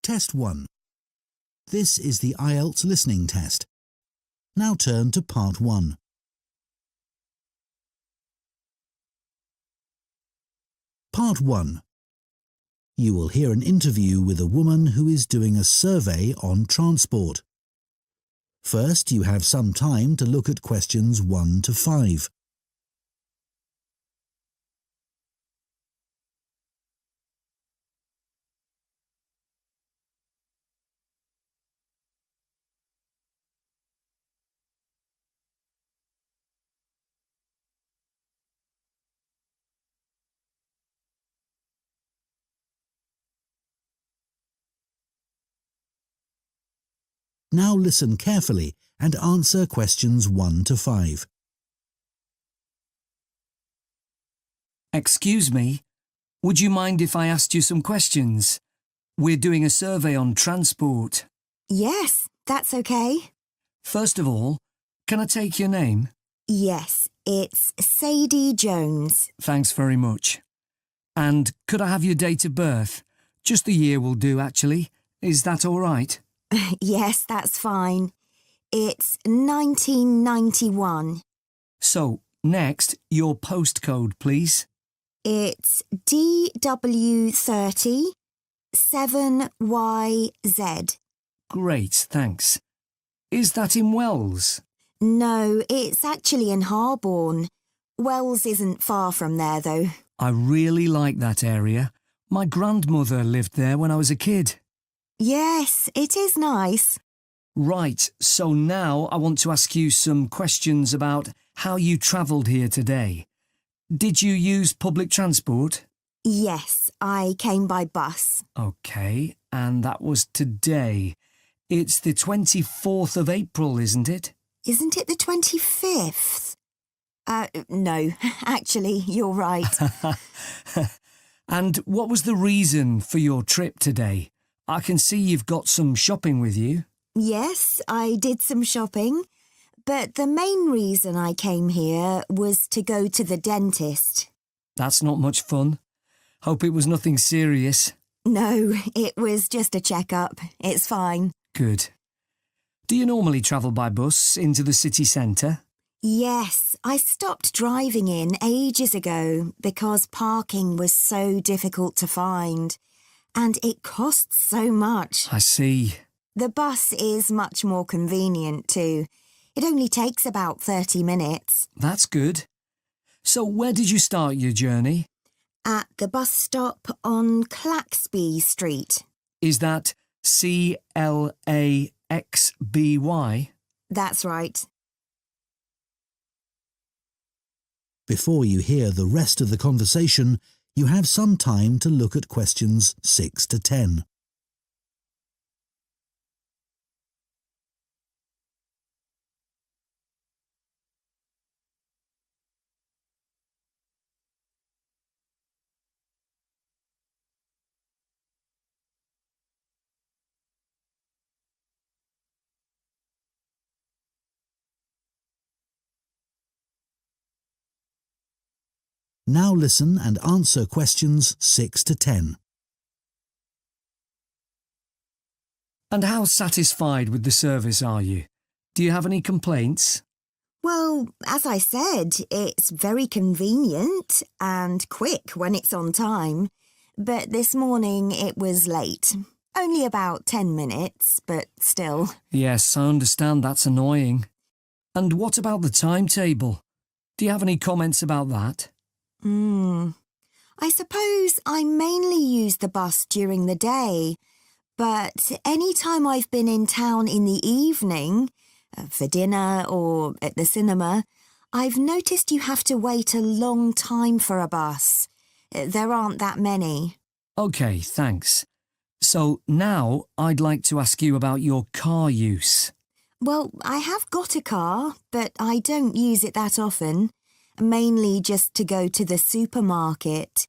Test 1. This is the IELTS listening test. Now turn to Part 1. Part 1. You will hear an interview with a woman who is doing a survey on transport. First, you have some time to look at questions 1 to 5. Now listen carefully and answer questions 1 to 5. Excuse me, would you mind if I asked you some questions? We're doing a survey on transport. Yes, that's okay. First of all, can I take your name? Yes, it's Sadie Jones. Thanks very much. And could I have your date of birth? Just the year will do, actually. Is that all right? Yes, that's fine. It's 1991. So, next, your postcode, please. It's DW30 7YZ. Great, thanks. Is that in Wells? No, it's actually in Harborne. Wells isn't far from there, though. I really like that area. My grandmother lived there when I was a kid. Yes, it is nice. Right, so now I want to ask you some questions about how you travelled here today. Did you use public transport? Yes, I came by bus. OK, and that was today. It's the 24th of April, isn't it? Isn't it the 25th? No, actually, you're right. And what was the reason for your trip today? I can see you've got some shopping with you. Yes, I did some shopping, but the main reason I came here was to go to the dentist. That's not much fun. Hope it was nothing serious. No, it was just a checkup. It's fine. Good. Do you normally travel by bus into the city centre? Yes, I stopped driving in ages ago because parking was so difficult to find. And it costs so much. I see. The bus is much more convenient too. It only takes about 30 minutes. That's good. So where did you start your journey? At the bus stop on Claxby Street. Is that CLAXBY? That's right. Before you hear the rest of the conversation, you have some time to look at questions 6 to 10. Now listen and answer questions 6 to 10. And how satisfied with the service are you? Do you have any complaints? Well, as I said, it's very convenient and quick when it's on time. But this morning it was late. Only about 10 minutes, but still. Yes, I understand that's annoying. And what about the timetable? Do you have any comments about that? I suppose I mainly use the bus during the day, but any time I've been in town in the evening, for dinner or at the cinema, I've noticed you have to wait a long time for a bus. There aren't that many. OK, thanks. So now I'd like to ask you about your car use. Well, I have got a car, but I don't use it that often. Mainly just to go to the supermarket.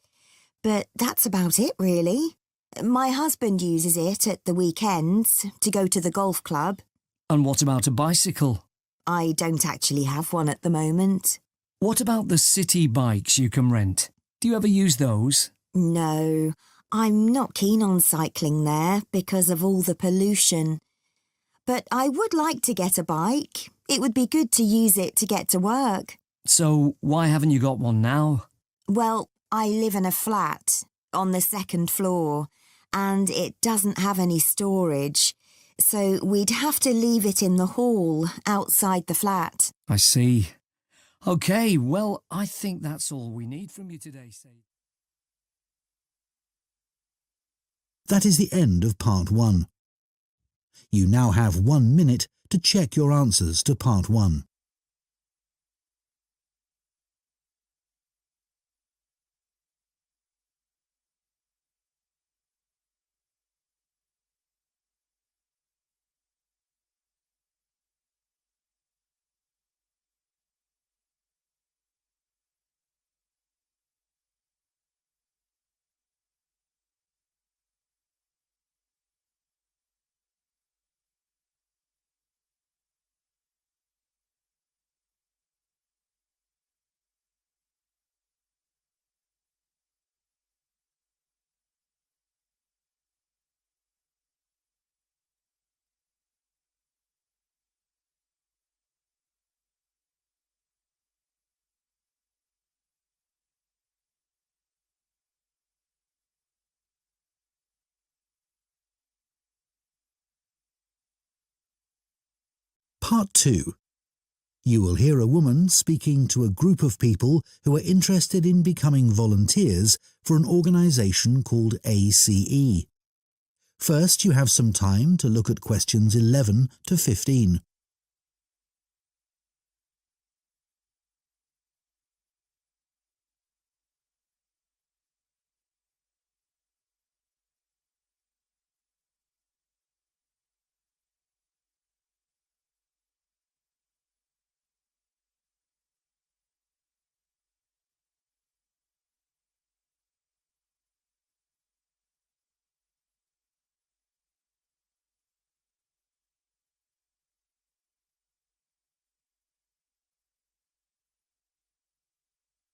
But that's about it, really. My husband uses it at the weekends to go to the golf club. And what about a bicycle? I don't actually have one at the moment. What about the city bikes you can rent? Do you ever use those? No, I'm not keen on cycling there because of all the pollution. But I would like to get a bike. It would be good to use it to get to work. So why haven't you got one now? Well, I live in a flat on the second floor and it doesn't have any storage. So we'd have to leave it in the hall outside the flat. I see. OK, well, I think that's all we need from you today, Sadie. That is the end of Part 1. You now have 1 minute to check your answers to Part 1. Part 2. You will hear a woman speaking to a group of people who are interested in becoming volunteers for an organisation called ACE. First, you have some time to look at questions 11 to 15.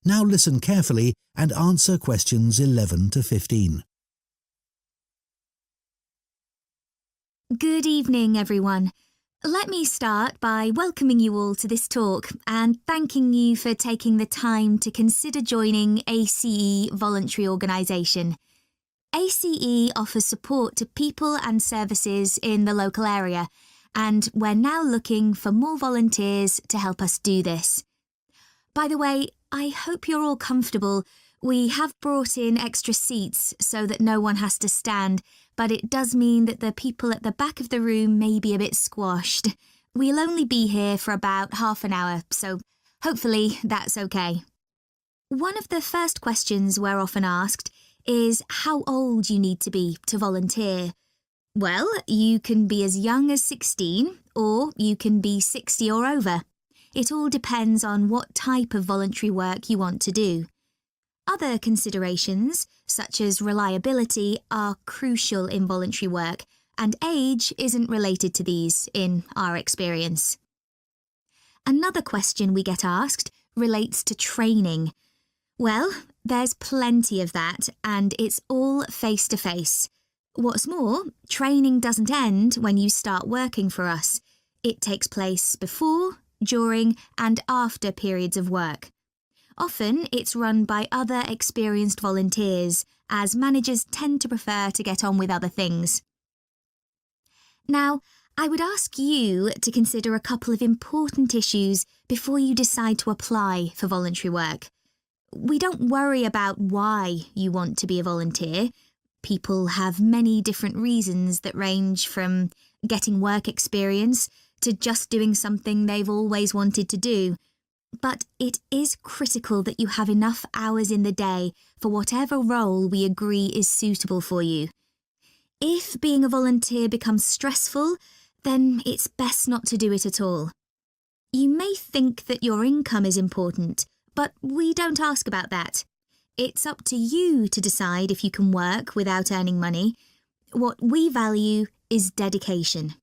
Now listen carefully and answer questions 11 to 15. Good evening, everyone. Let me start by welcoming you all to this talk and thanking you for taking the time to consider joining ACE Voluntary Organisation. ACE offers support to people and services in the local area, and we're now looking for more volunteers to help us do this. By the way, I hope you're all comfortable. We have brought in extra seats so that no one has to stand, but it does mean that the people at the back of the room may be a bit squashed. We'll only be here for about half an hour, so hopefully that's okay. One of the first questions we're often asked is how old you need to be to volunteer. Well, you can be as young as 16 or you can be 60 or over. It all depends on what type of voluntary work you want to do. Other considerations, such as reliability, are crucial in voluntary work, and age isn't related to these, in our experience. Another question we get asked relates to training. Well, there's plenty of that, and it's all face-to-face. What's more, training doesn't end when you start working for us. It takes place before, during and after periods of work. Often it's run by other experienced volunteers, as managers tend to prefer to get on with other things. Now, I would ask you to consider a couple of important issues before you decide to apply for voluntary work. We don't worry about why you want to be a volunteer. People have many different reasons that range from getting work experience to just doing something they've always wanted to do. But it is critical that you have enough hours in the day for whatever role we agree is suitable for you. If being a volunteer becomes stressful, then it's best not to do it at all. You may think that your income is important, but we don't ask about that. It's up to you to decide if you can work without earning money. What we value is dedication.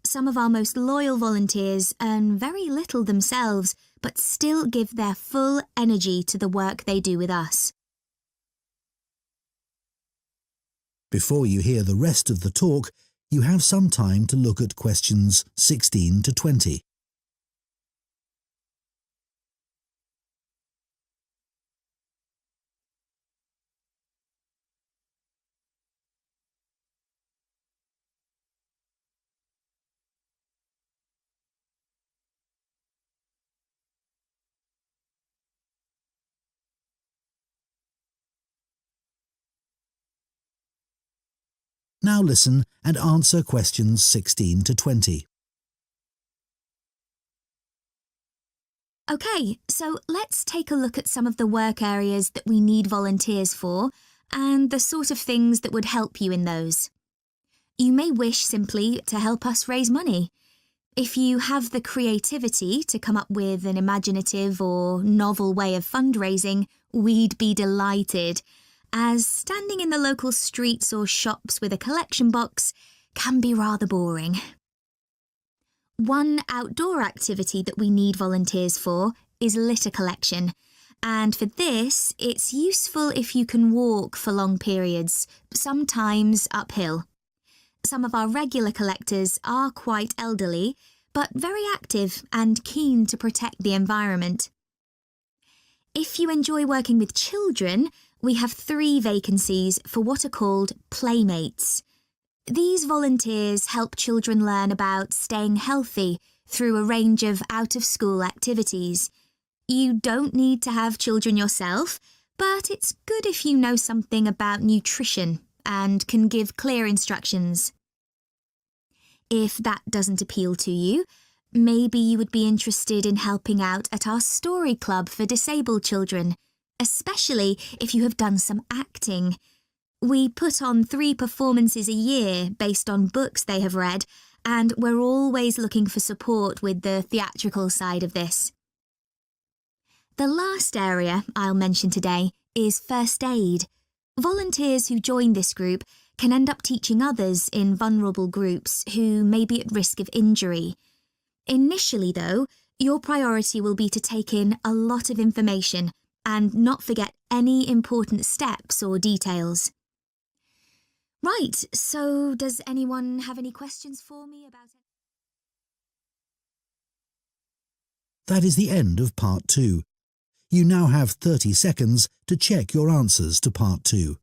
Some of our most loyal volunteers earn very little themselves, but still give their full energy to the work they do with us. Before you hear the rest of the talk, you have some time to look at questions 16 to 20. Now listen and answer questions 16 to 20. OK, so let's take a look at some of the work areas that we need volunteers for and the sort of things that would help you in those. You may wish simply to help us raise money. If you have the creativity to come up with an imaginative or novel way of fundraising, we'd be delighted, as standing in the local streets or shops with a collection box can be rather boring. One outdoor activity that we need volunteers for is litter collection, and for this it's useful if you can walk for long periods, sometimes uphill. Some of our regular collectors are quite elderly, but very active and keen to protect the environment. If you enjoy working with children, we have 3 vacancies for what are called playmates. These volunteers help children learn about staying healthy through a range of out-of-school activities. You don't need to have children yourself, but it's good if you know something about nutrition and can give clear instructions. If that doesn't appeal to you, maybe you would be interested in helping out at our story club for disabled children, especially if you have done some acting. We put on 3 performances a year based on books they have read, and we're always looking for support with the theatrical side of this. The last area I'll mention today is first aid. Volunteers who join this group can end up teaching others in vulnerable groups who may be at risk of injury. Initially, though, your priority will be to take in a lot of information and not forget any important steps or details. Right, so does anyone have any questions for me about it? That is the end of Part 2. You now have 30 seconds to check your answers to Part 2.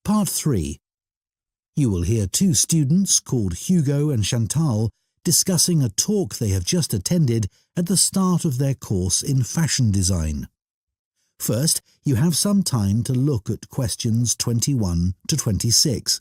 Part 3. You will hear 2 students called Hugo and Chantal discussing a talk they have just attended at the start of their course in fashion design. First, you have some time to look at questions 21 to 26.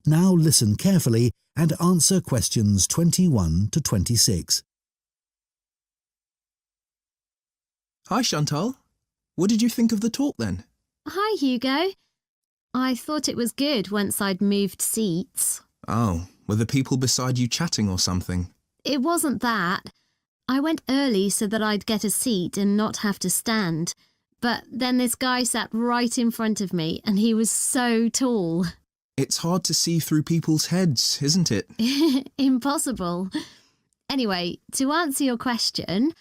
Now listen carefully and answer questions 21 to 26. Hi, Chantal. What did you think of the talk then? Hi, Hugo. I thought it was good once I'd moved seats. Oh, were the people beside you chatting or something? It wasn't that. I went early so that I'd get a seat and not have to stand. But then this guy sat right in front of me and he was so tall. It's hard to see through people's heads, isn't it? Impossible. Anyway, to answer your question,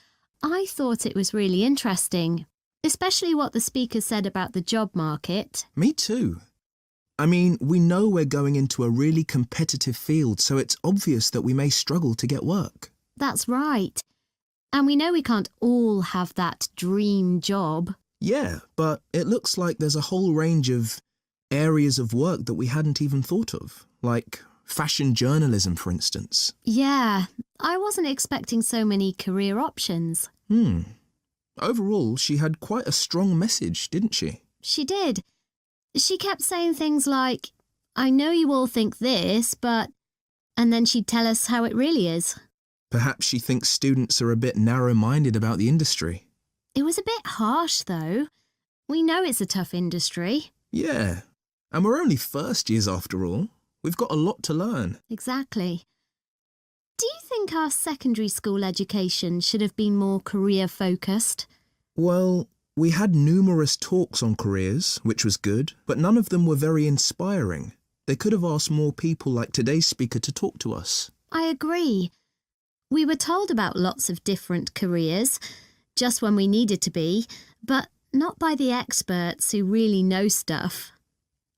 I thought it was really interesting, especially what the speaker said about the job market. Me too. I mean, we know we're going into a really competitive field, so it's obvious that we may struggle to get work. That's right. And we know we can't all have that dream job. Yeah, but it looks like there's a whole range of areas of work that we hadn't even thought of, like fashion journalism, for instance. Yeah, I wasn't expecting so many career options. Overall, she had quite a strong message, didn't she? She did. She kept saying things like, I know you all think this, but... And then she'd tell us how it really is. Perhaps she thinks students are a bit narrow-minded about the industry. It was a bit harsh, though. We know it's a tough industry. Yeah, and we're only first years after all. We've got a lot to learn. Exactly. Do you think our secondary school education should have been more career-focused? Well, we had numerous talks on careers, which was good, but none of them were very inspiring. They could have asked more people like today's speaker to talk to us. I agree. We were told about lots of different careers, just when we needed to be, but not by the experts who really know stuff.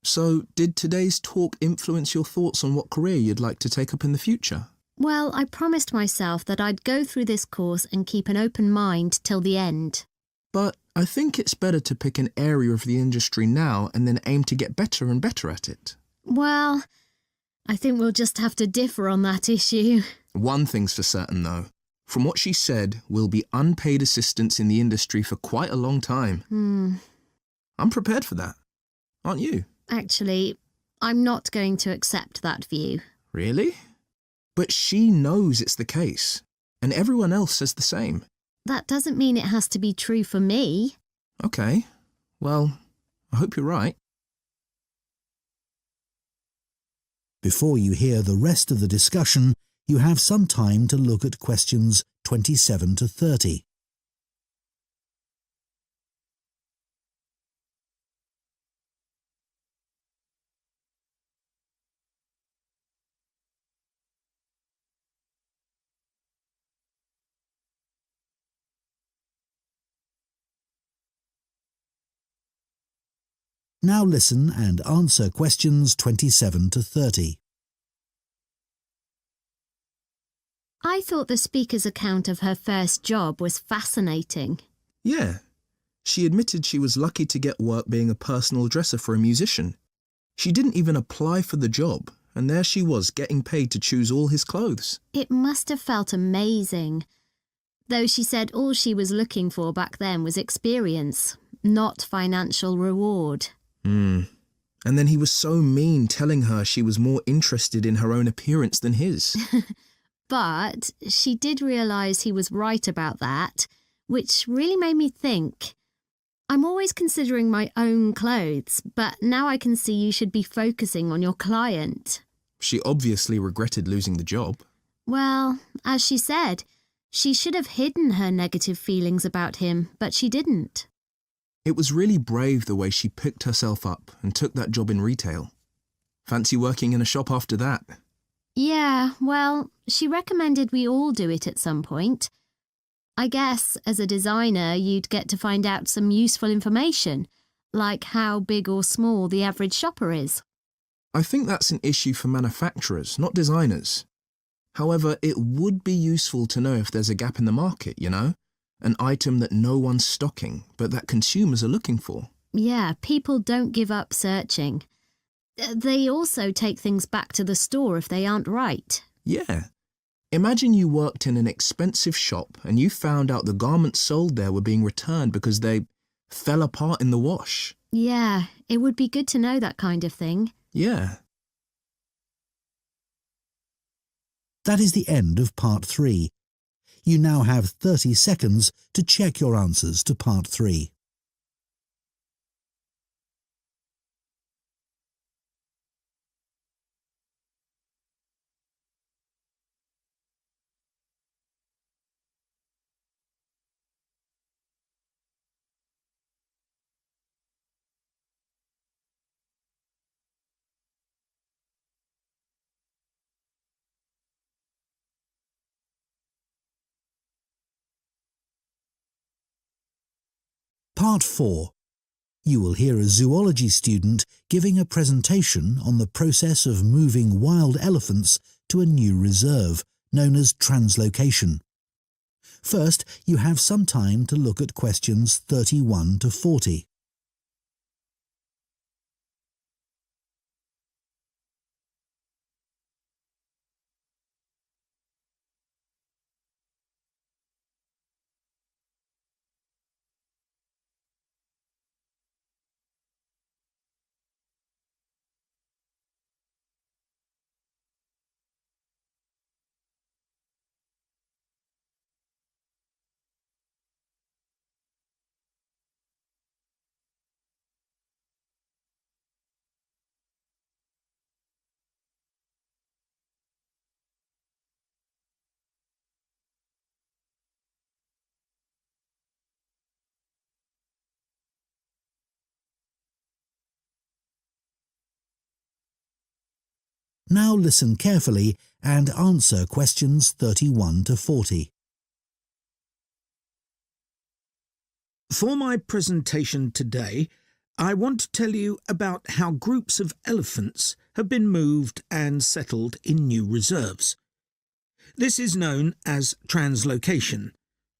So, did today's talk influence your thoughts on what career you'd like to take up in the future? Well, I promised myself that I'd go through this course and keep an open mind till the end. But I think it's better to pick an area of the industry now and then aim to get better and better at it. Well, I think we'll just have to differ on that issue. One thing's for certain, though. From what she said, we'll be unpaid assistants in the industry for quite a long time. I'm prepared for that. Aren't you? Actually, I'm not going to accept that view. Really? But she knows it's the case, and everyone else says the same. That doesn't mean it has to be true for me. Okay. Well, I hope you're right. Before you hear the rest of the discussion, you have some time to look at questions 27 to 30. Now listen and answer questions 27 to 30. I thought the speaker's account of her first job was fascinating. Yeah. She admitted she was lucky to get work being a personal dresser for a musician. She didn't even apply for the job, and there she was getting paid to choose all his clothes. It must have felt amazing. Though she said all she was looking for back then was experience, not financial reward. And then he was so mean, telling her she was more interested in her own appearance than his. But she did realise he was right about that, which really made me think. I'm always considering my own clothes, but now I can see you should be focusing on your client. She obviously regretted losing the job. Well, as she said, she should have hidden her negative feelings about him, but she didn't. It was really brave the way she picked herself up and took that job in retail. Fancy working in a shop after that? Yeah, well, she recommended we all do it at some point. I guess, as a designer, you'd get to find out some useful information, like how big or small the average shopper is. I think that's an issue for manufacturers, not designers. However, it would be useful to know if there's a gap in the market, you know? An item that no one's stocking, but that consumers are looking for. Yeah, people don't give up searching. They also take things back to the store if they aren't right. Yeah. Imagine you worked in an expensive shop and you found out the garments sold there were being returned because they fell apart in the wash. Yeah, it would be good to know that kind of thing. Yeah. That is the end of part 3. You now have 30 seconds to check your answers to part 3. Part 4. You will hear a zoology student giving a presentation on the process of moving wild elephants to a new reserve, known as translocation. First, you have some time to look at questions 31 to 40. Now listen carefully and answer questions 31 to 40. For my presentation today, I want to tell you about how groups of elephants have been moved and settled in new reserves. This is known as translocation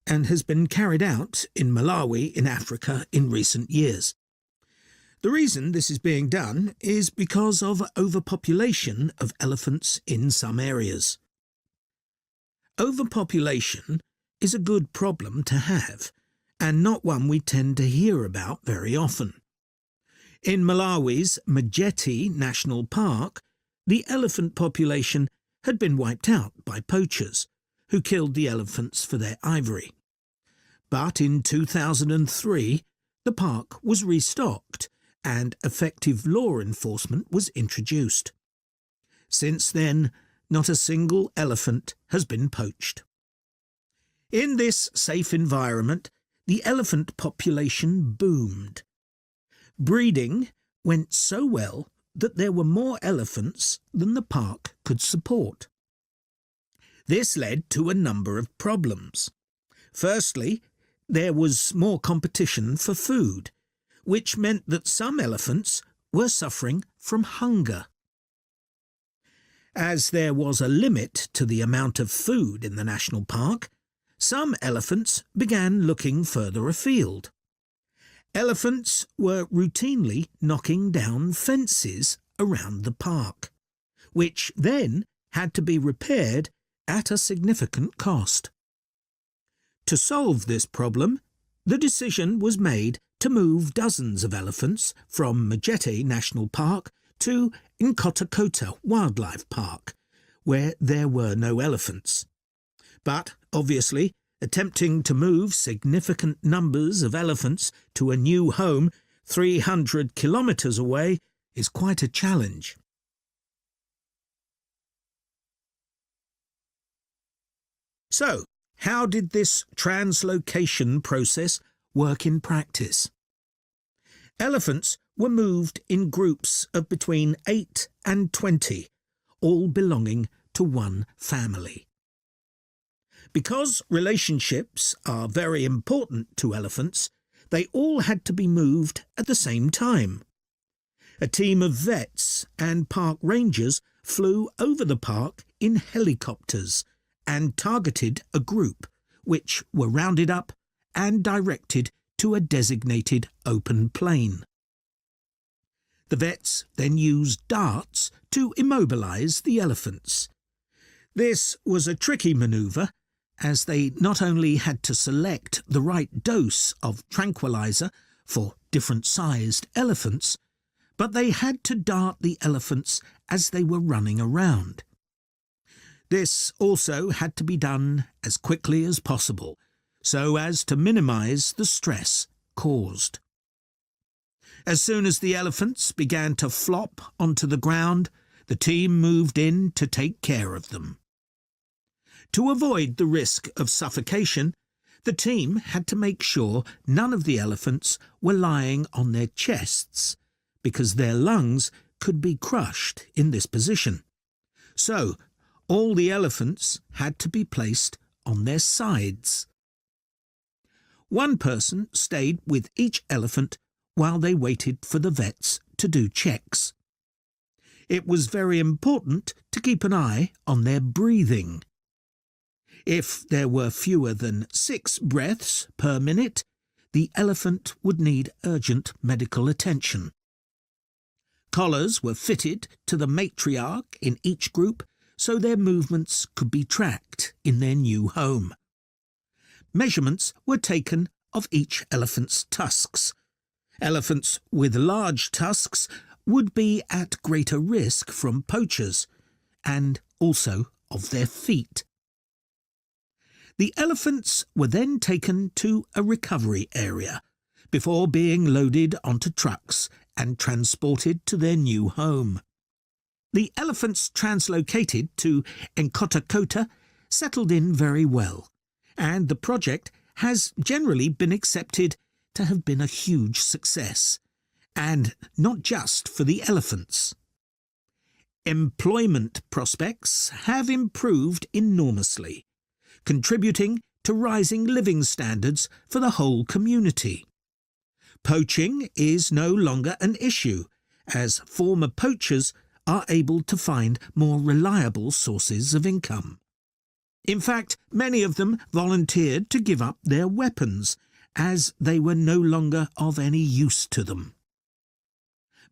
and has been carried out in Malawi in Africa in recent years. The reason this is being done is because of overpopulation of elephants in some areas. Overpopulation is a good problem to have, and not one we tend to hear about very often. In Malawi's Majeti National Park, the elephant population had been wiped out by poachers, who killed the elephants for their ivory. But in 2003, the park was restocked, and effective law enforcement was introduced. Since then, not a single elephant has been poached. In this safe environment, the elephant population boomed. Breeding went so well that there were more elephants than the park could support. This led to a number of problems. Firstly, there was more competition for food, which meant that some elephants were suffering from hunger. As there was a limit to the amount of food in the national park, some elephants began looking further afield. Elephants were routinely knocking down fences around the park, which then had to be repaired at a significant cost. To solve this problem, the decision was made to move dozens of elephants from Majeti National Park to Nkotakota Wildlife Park, where there were no elephants. But, obviously, attempting to move significant numbers of elephants to a new home 300 kilometres away is quite a challenge. So, how did this translocation process work in practice? Elephants were moved in groups of between 8 and 20, all belonging to one family. Because relationships are very important to elephants, they all had to be moved at the same time. A team of vets and park rangers flew over the park in helicopters and targeted a group, which were rounded up and directed to a designated open plain. The vets then used darts to immobilise the elephants. This was a tricky manoeuvre, as they not only had to select the right dose of tranquilizer for different-sized elephants, but they had to dart the elephants as they were running around. This also had to be done as quickly as possible, so as to minimise the stress caused. As soon as the elephants began to flop onto the ground, the team moved in to take care of them. To avoid the risk of suffocation, the team had to make sure none of the elephants were lying on their chests, because their lungs could be crushed in this position. So, all the elephants had to be placed on their sides. One person stayed with each elephant while they waited for the vets to do checks. It was very important to keep an eye on their breathing. If there were fewer than 6 breaths per minute, the elephant would need urgent medical attention. Collars were fitted to the matriarch in each group so their movements could be tracked in their new home. Measurements were taken of each elephant's tusks. Elephants with large tusks would be at greater risk from poachers, and also of their feet. The elephants were then taken to a recovery area before being loaded onto trucks and transported to their new home. The elephants translocated to Nkota settled in very well, and the project has generally been accepted to have been a huge success, and not just for the elephants. Employment prospects have improved enormously, contributing to rising living standards for the whole community. Poaching is no longer an issue, as former poachers are able to find more reliable sources of income. In fact, many of them volunteered to give up their weapons, as they were no longer of any use to them.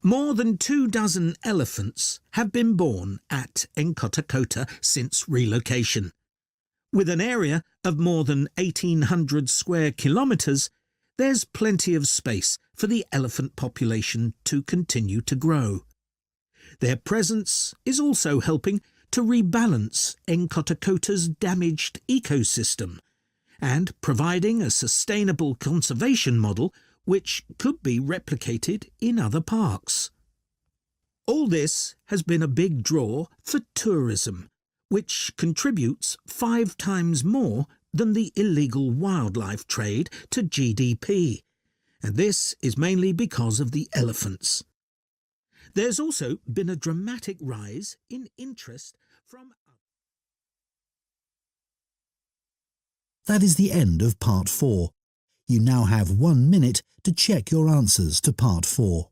More than 24 elephants have been born at Nkota since relocation. With an area of more than 1,800 square kilometres, there's plenty of space for the elephant population to continue to grow. Their presence is also helping to rebalance Nkota's damaged ecosystem and providing a sustainable conservation model which could be replicated in other parks. All this has been a big draw for tourism, which contributes 5 times more than the illegal wildlife trade to GDP, and this is mainly because of the elephants. There's also been a dramatic rise in interest from... That is the end of Part 4. You now have 1 minute to check your answers to Part 4.